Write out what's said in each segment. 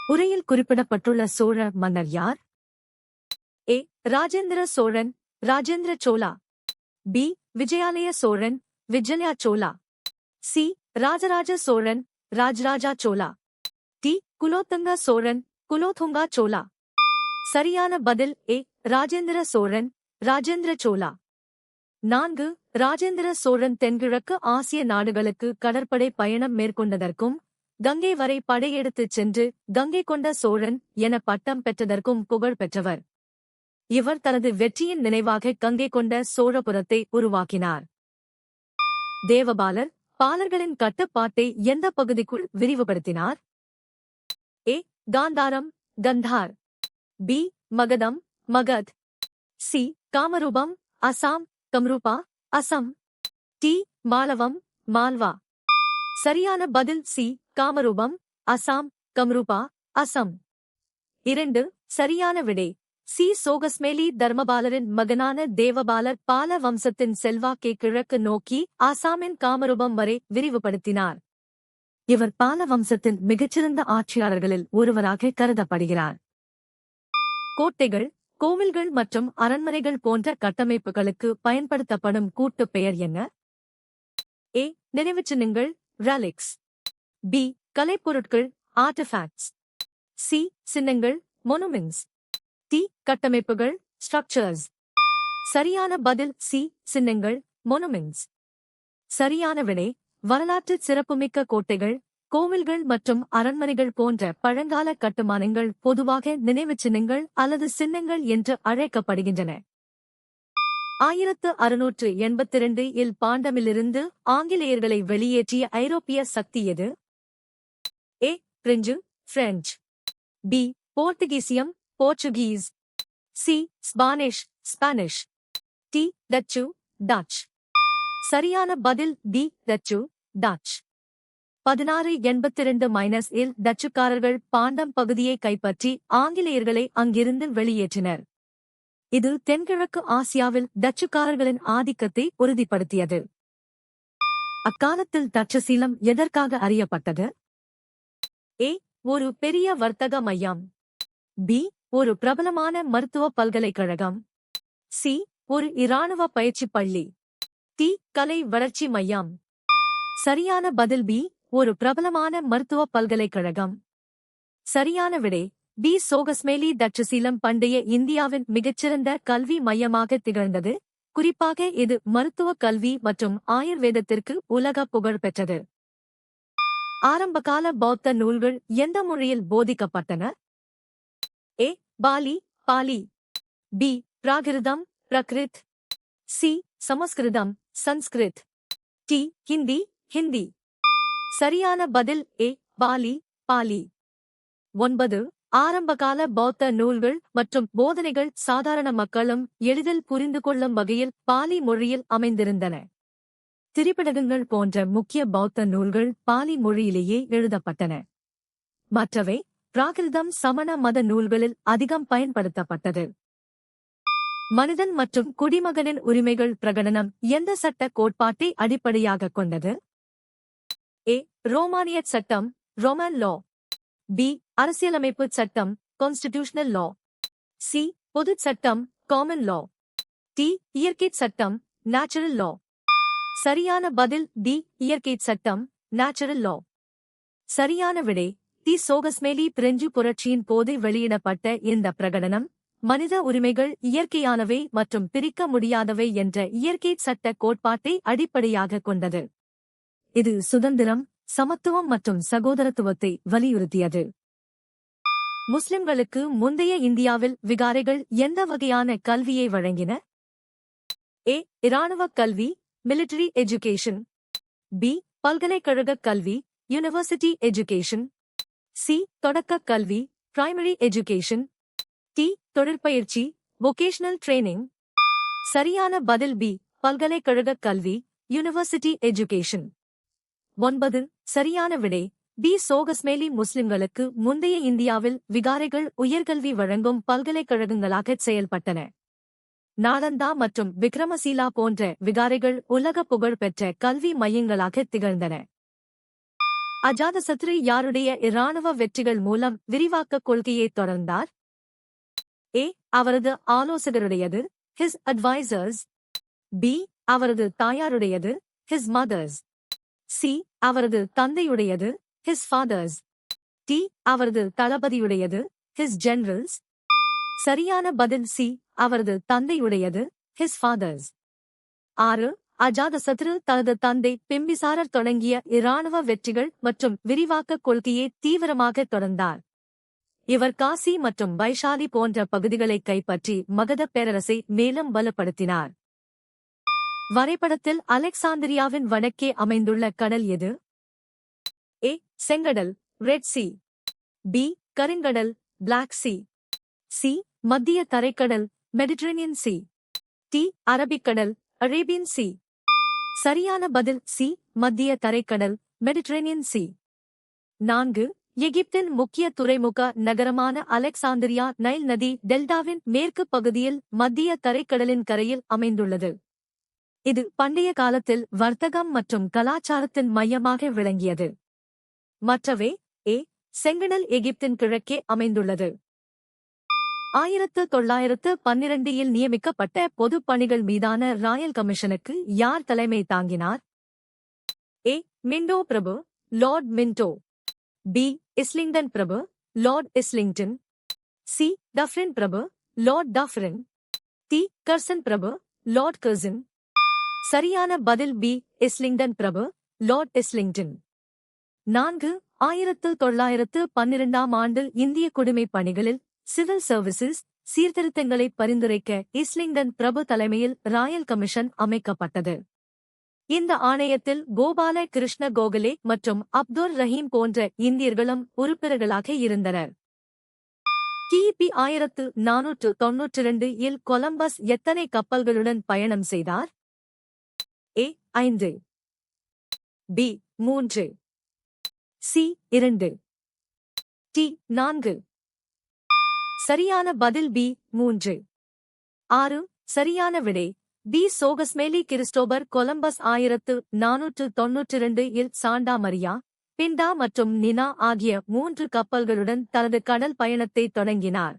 உரையில் குறிப்பிடப்பட்டுள்ள சோழ மன்னர் யார்? A. Rajendra Cholan, Rajendra Chola. B. Vijayalaya Cholan, Vijaya Chola. C. Rajaraja Cholan, Rajaraja Chola. D. Kulothunga Cholan, Kulothunga Chola. சரியான பதில் ஏ. ராஜேந்திர சோழன், ராஜேந்திர சோழா. 4. ராஜேந்திர சோழன் தென்கிழக்கு ஆசிய நாடுகளுக்கு கடற்படை பயணம் மேற்கொண்டதற்கும் கங்கை வரை படையெடுத்துச் சென்று கங்கை கொண்ட சோழன் என பட்டம் பெற்றதற்கும் புகழ் பெற்றவர். இவர் தனது வெற்றியின் நினைவாக கங்கை கொண்ட சோழபுரத்தை உருவாக்கினார். தேவபாலர் பாலர்களின் கட்டுப்பாட்டை எந்த பகுதிக்குள் விரிவுபடுத்தினார்? ஏ. காந்தாரம், கந்தார். பி. மகதம், மகத். சி. காமரூபம், அசாம், கம்ரூபா, அசம். டி. மாலவம், மால்வா. சரியான பதில் சி. காமரூபம், அசாம், கம்ரூபா, அசம். 2. சரியான விடை சி. சோகஸ்மேலி தர்மபாலரின் மகனான தேவபாலர் பால வம்சத்தின் செல்வாக்கை கிழக்கு நோக்கி ஆசாமின் காமரூபம் வரை விரிவுபடுத்தினார். இவர் பால வம்சத்தின் மிகச்சிறந்த ஆட்சியாளர்களில் ஒருவராக கருதப்படுகிறார். கோட்டைகள், கோவில்கள் மற்றும் அரண்மனைகள் போன்ற கட்டமைப்புகளுக்கு பயன்படுத்தப்படும் கூட்டுப் பெயர் என்ன? ஏ. நினைவுச்சின்னங்கள், ரெலிக்ஸ். பி. கலைப்பொருட்கள், ஆர்டிஃபேக்ட்ஸ். சி. சின்னங்கள், மொனுமெண்ட்ஸ். டி. கட்டமைப்புகள், ஸ்ட்ரக்சர்ஸ். சரியான பதில் சி. சின்னங்கள், மொனுமெண்ட்ஸ். சரியான விடை வரலாற்று சிறப்புமிக்க கோட்டைகள், கோவில்கள் மற்றும் அரண்மனைகள் போன்ற பழங்கால கட்டுமானங்கள் பொதுவாக நினைவுச் சின்னங்கள் அல்லது சின்னங்கள் என்று அழைக்கப்படுகின்றன. 1682 இல் பாண்டமிலிருந்து ஆங்கிலேயர்களை வெளியேற்றிய ஐரோப்பிய சக்தி எது? ஏ. French, French. பி. போர்த்துகீசியம், Portuguese. C. Spanish, Spanish. D. Dutch, Dutch. சரியான பதில் டி. Dutch, Dutch. 1682 இல் டச்சுக்காரர்கள் பாண்டம் பகுதியை கைப்பற்றி ஆங்கிலேயர்களை அங்கிருந்து வெளியேற்றினர். இது தென்கிழக்கு ஆசியாவில் டச்சுக்காரர்களின் ஆதிக்கத்தை உறுதிப்படுத்தியது. அக்காலத்தில் தட்சசீலம் எதற்காக அறியப்பட்டது? ஏ. ஒரு பெரிய வர்த்தக மையம். பி. ஒரு பிரபலமான மருத்துவ பல்கலைக்கழகம். சி. ஒரு இராணுவ பயிற்சி பள்ளி. டி. கலை வளர்ச்சி மையம். சரியான பதில் பி. ஒரு பிரபலமான மருத்துவ பல்கலைக்கழகம். சரியான விடை பி. சோகஸ்மேலி தட்சசீலம் பண்டைய இந்தியாவின் மிகச்சிறந்த கல்வி மையமாக திகழ்ந்தது. குறிப்பாக இது மருத்துவ கல்வி மற்றும் ஆயுர்வேதத்திற்கு உலக புகழ் பெற்றது. ஆரம்பகால பௌத்த நூல்கள் எந்த மொழியில் போதிக்கப்பட்டன? ஏ. பாலி, பாலி. பி. பிராகிருதம், பிரகிருத். சி. சமஸ்கிருதம், சன்ஸ்கிருத். டி. ஹிந்தி, ஹிந்தி. சரியான பதில் ஏ. பாலி, பாலி. 9. ஆரம்பகால பௌத்த நூல்கள் மற்றும் போதனைகள் சாதாரண மக்களும் எளிதில் புரிந்து கொள்ளும் வகையில் பாலி மொழியில் அமைந்திருந்தன. திரிபிடகங்கள் போன்ற முக்கிய பௌத்த நூல்கள் பாலி மொழியிலேயே எழுதப்பட்டன. மற்றவை பிராகிருதம் சமண மத நூல்களில் அதிகம் பயன்படுத்தப்பட்டது. மனிதன் மற்றும் குடிமகனின் உரிமைகள் பிரகடனம் எந்த சட்ட கோட்பாட்டை அடிப்படையாகக் கொண்டது? ஏ. ரோமானியச் சட்டம், ரோமன் லா. பி. அரசியலமைப்பு சட்டம், கான்ஸ்டிடியூஷனல் லா. சி. பொதுச் சட்டம், காமன் லா. டி. இயற்கைச் சட்டம், நேச்சுரல் லா. சரியான பதில் டி. இயற்கைச் சட்டம், நேச்சுரல் லா. சரியான விடை டி. சோகஸ்மேலி பிரெஞ்சு புரட்சியின் போது வெளியிடப்பட்ட இந்த பிரகடனம் மனித உரிமைகள் இயற்கையானவை மற்றும் பிரிக்க முடியாதவை என்ற இயற்கைச் சட்ட கோட்பாட்டை அடிப்படையாகக் கொண்டது. இது சுதந்திரம், சமத்துவம் மற்றும் சகோதரத்துவத்தை வலியுறுத்தியது. முஸ்லிம்களுக்கு முந்தைய இந்தியாவில் விகாரைகள் எந்த வகையான கல்வியை வழங்கின? ஏ. இராணுவக் கல்வி, மிலிட்டரி எஜுகேஷன். பி. பல்கலைக்கழகக் கல்வி, யூனிவர்சிட்டி எஜுகேஷன். சி. தொடக்கக் கல்வி, பிரைமரி எஜுகேஷன். டி. தொழிற்பயிற்சி, வொகேஷனல் ட்ரெய்னிங். சரியான பதில் பி. பல்கலைக்கழகக் கல்வி, யூனிவர்சிட்டி எஜுகேஷன். 9. சரியான விடை பி. சோகஸ்மேலி முஸ்லிம்களுக்கு முந்தைய இந்தியாவில் விகாரைகள் உயர்கல்வி வழங்கும் பல்கலைக்கழகங்களாகச் செயல்பட்டன. நாலந்தா மற்றும் விக்ரமசீலா போன்ற விகாரைகள் உலக புகழ் பெற்ற கல்வி மையங்களாக திகழ்ந்தன. அஜாதசத்ரு யாருடைய இராணுவ வெற்றிகள் மூலம் விரிவாக்கக் கொள்கையை தொடர்ந்தார்? ஏ. அவரது ஆலோசகருடையது, ஹிஸ் அட்வைசர்ஸ். பி. அவரது தாயாருடையது, ஹிஸ் மதர்ஸ். சி. அவரது தந்தையுடையது, ஹிஸ் ஃபாதர்ஸ். டி. அவரது தளபதியுடையது, ஹிஸ் ஜெனரல்ஸ். சரியான பதில் சி. அவரது தந்தையுடையது, ஹிஸ் ஃபாதர்ஸ். 6. அஜாதசத்ரு தனது தந்தை பிம்பிசாரர் தொடங்கிய இராணுவ வெற்றிகள் மற்றும் விரிவாக்கக் கொள்கையை தீவிரமாக தொடர்ந்தார். இவர் காசி மற்றும் வைஷாலி போன்ற பகுதிகளை கைப்பற்றி மகத பேரரசை மேலும் பலப்படுத்தினார். வரைபடத்தில் அலெக்சாந்திரியாவின் வடக்கே அமைந்துள்ள கடல் எது? ஏ. செங்கடல், ரெட் சி. பி. கருங்கடல், பிளாக் சி. சி. மத்திய தரைக்கடல், மெடிட்டரேனியன் சி. டி. அரபிக்கடல், அரேபியன் சி. சரியான பதில் சி. மத்திய தரைக்கடல், மெடிட்டரேனியன் சி. 4. எகிப்தின் முக்கிய துறைமுக நகரமான அலெக்சாந்திரியா நைல் நதி டெல்டாவின் மேற்கு பகுதியில் மத்திய தரைக்கடலின் கரையில் அமைந்துள்ளது. இது பண்டைய காலத்தில் வர்த்தகம் மற்றும் கலாச்சாரத்தின் மையமாக விளங்கியது. மற்றவை. ஏ. செங்கடல் எகிப்தின் கிழக்கே அமைந்துள்ளது. 1912 நியமிக்கப்பட்ட பொதுப் பணிகள் மீதான ராயல் கமிஷனுக்கு யார் தலைமை தாங்கினார்? ஏ. மிண்டோ பிரபு, லார்ட் மின்டோ. பி. இஸ்லிங்டன் பிரபு, லார்ட் இஸ்லிங்டன். சி. டஃப்ரின் பிரபு, லார்ட் டஃப்ரின். டி. கர்சன் பிரபு, லார்ட் கர்சன். சரியான பதில் பி. இஸ்லிங்டன் பிரபு, லார்ட் இஸ்லிங்டன். 4. 1912 இந்திய குடிமைப் பணிகளில் சிவில் சர்வீசஸ் சீர்திருத்தங்களை பரிந்துரைக்க இஸ்லிங்டன் பிரபு தலைமையில் ராயல் கமிஷன் அமைக்கப்பட்டது. இந்த ஆணையத்தில் கோபால கிருஷ்ண கோகலே மற்றும் அப்துர் ரஹீம் போன்ற இந்தியர்களும் உறுப்பினர்களாக இருந்தனர். கிபி 1492 கொலம்பஸ் எத்தனை கப்பல்களுடன் பயணம் செய்தார்? ஏ. 5. பி. 3. சி. 2. டி. 4. சரியான பதில் பி. 3. 6. சரியான விடை பி. சோகஸ்மேலி Christopher Columbus 1492 Santa Maria, Pinta மற்றும் நினா ஆகிய 3 கப்பல்களுடன் தனது கடல் பயணத்தை தொடங்கினார்.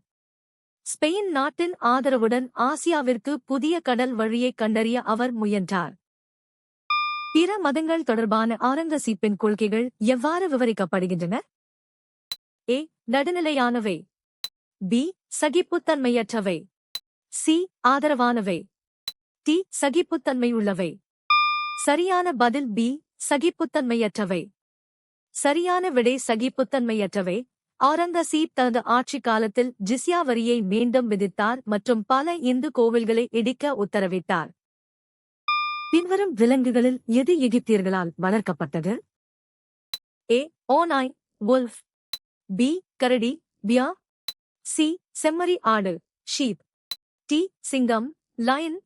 ஸ்பெயின் நாட்டின் ஆதரவுடன் ஆசியாவிற்கு புதிய கடல் வழியை கண்டறிய அவர் முயன்றார். பிற மதங்கள் தொடர்பான ஆரங்கசீப்பின் கொள்கைகள் எவ்வாறு விவரிக்கப்படுகின்றன? ஏ. நடுநிலையானவை. பி. சகிப்புத்தன்மையற்றவை. சி. ஆதரவானவை. டி. சகிப்புத்தன்மையுள்ளவை. சரியான பதில் பி. சகிப்புத்தன்மையற்றவை. சரியான விடை சகிப்புத்தன்மையற்றவை. ஆரங்கசீப் தனது ஆட்சி காலத்தில் ஜிஸ்யா வரியை மீண்டும் விதித்தார் மற்றும் பல இந்து கோவில்களை இடிக்க உத்தரவிட்டார். பின்வரும் விலங்குகளில் எது எகிப்தியர்களால் வளர்க்கப்பட்டது? ஏ. ஓநாய், வுல்ஃப். பி. கரடி, பியா. சி. செம்மறி ஆடு, ஷீப். டி. சிங்கம், லயன்.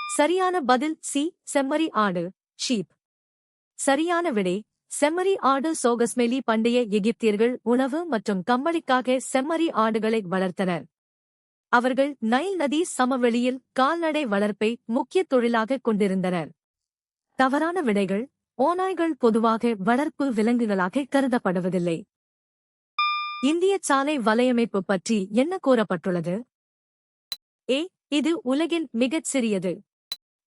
சரியான பதில் சி. செம்மறி ஆடு, ஷீப். சரியான விடை செம்மறி ஆடு. சோகஸ்மெலி பண்டைய எகிப்தியர்கள் உணவு மற்றும் கம்பளிக்காக செம்மறி ஆடுகளை வளர்த்தனர். அவர்கள் நைல் நதி சமவெளியில் கால்நடை வளர்ப்பை முக்கிய தொழிலாக கொண்டிருந்தனர். தவறான விடைகள். ஓநாய்கள் பொதுவாக வளர்ப்பு விலங்குகளாக கருதப்படுவதில்லை. இந்திய சாலை வலையமைப்பு பற்றி என்ன கூறப்பட்டுள்ளது? ஏ. இது உலகின் மிகச் சிறியது.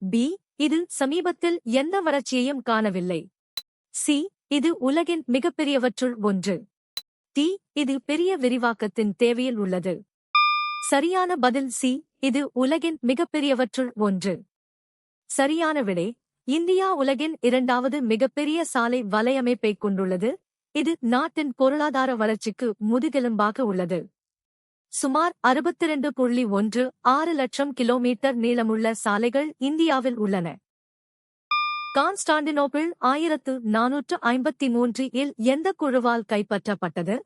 பி. இது சமீபத்தில் எந்த வறட்சியையும் காணவில்லை. சி. இது உலகின் மிகப்பெரியவற்றுள் ஒன்று. டி. இது பெரிய விரிவாக்கத்தின் தேவையில் உள்ளது. சரியான பதில் சி. இது உலகின் மிகப்பெரியவற்றுள் ஒன்று. சரியான விடை இந்தியா உலகின் 2வது மிகப்பெரிய சாலை வலையமைப்பைக் கொண்டுள்ளது. இது நாட்டின் பொருளாதார வளர்ச்சிக்கு முதுகெலும்பாக உள்ளது. சுமார் 62.16 லட்சம் கிலோமீட்டர் நீளமுள்ள சாலைகள் இந்தியாவில் உள்ளன. கான்ஸ்டாண்டினோப்பிள் 1453 எந்த குழுவால் கைப்பற்றப்பட்டது?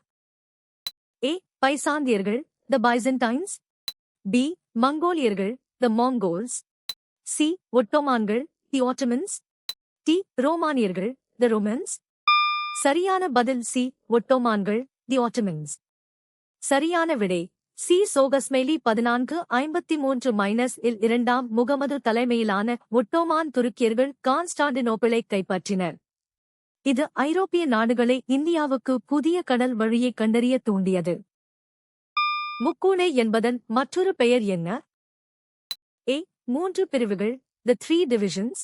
ஏ. பைசாந்தியர்கள், த பைசன்டைன்ஸ். பி. மங்கோலியர்கள், த மாங்கோல்ஸ். சி. ஒட்டோமான்கள், தி ஆட்டோமன்ஸ். டி. ரோமானியர்கள், த ரோமன்ஸ். சரியான பதில் சி. ஒட்டோமான்கள், தி ஆட்டோமன்ஸ். சரியான விடை சி. சோகஸ்மெலி 1453 இரண்டாம் முகமது தலைமையிலான ஒட்டோமான் துருக்கியர்கள் கான்ஸ்டாண்டினோப்பிளை கைப்பற்றினர். இது ஐரோப்பிய நாடுகளை இந்தியாவுக்கு புதிய கடல் வழியை கண்டறிய தூண்டியது. முக்கூடை என்பதன் மற்றொரு பெயர் என்ன? A. 3 பிரிவுகள், The 3 Divisions.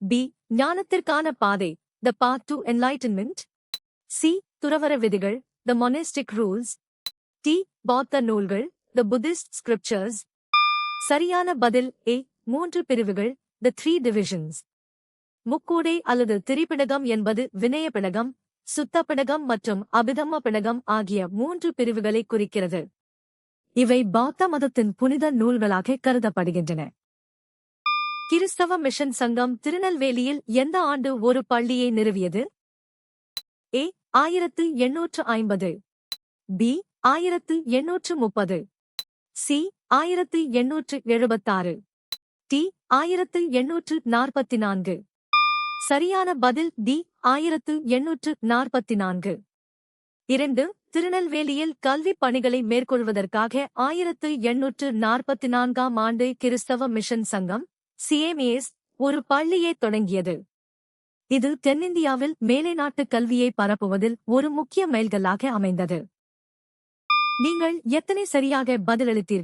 B. ஞானத்திற்கான பாதை, The Path to Enlightenment. C. துறவற விதிகள், The Monastic Rules. D. பௌத்த நூல்கள், The Buddhist Scriptures. சரியான பதில் A. 3 பிரிவுகள், The 3 Divisions. முக்கூடை அல்லது திரிபிடகம் என்பது வினய பிடகம், சுத்த பிடகம் மற்றும் அபிதம்ம பிடகம் ஆகிய 3 பிரிவுகளை குறிக்கிறது. இவை பௌத்த மதத்தின் புனித நூல்களாக கருதப்படுகின்றன. கிறிஸ்தவ மிஷன் சங்கம் திருநெல்வேலியில் எந்த ஆண்டு ஒரு பள்ளியை நிறுவியது? A. 1850. B. 1830. C. 1876. D. 1844. சரியான பதில் D. 1844. 2. திருநெல்வேலியில் கல்விப் பணிகளை மேற்கொள்வதற்காக 1844ஆம் ஆண்டு கிறிஸ்தவ மிஷன் சங்கம் CMAS ஒரு பள்ளியை தொடங்கியது. இது தென்னிந்தியாவில் மேலைநாட்டு கல்வியை பரப்புவதில் ஒரு முக்கிய மைல்கல்லாக அமைந்தது. நீங்கள் எத்தனை சரியாக பதிலளித்தீர்கள்?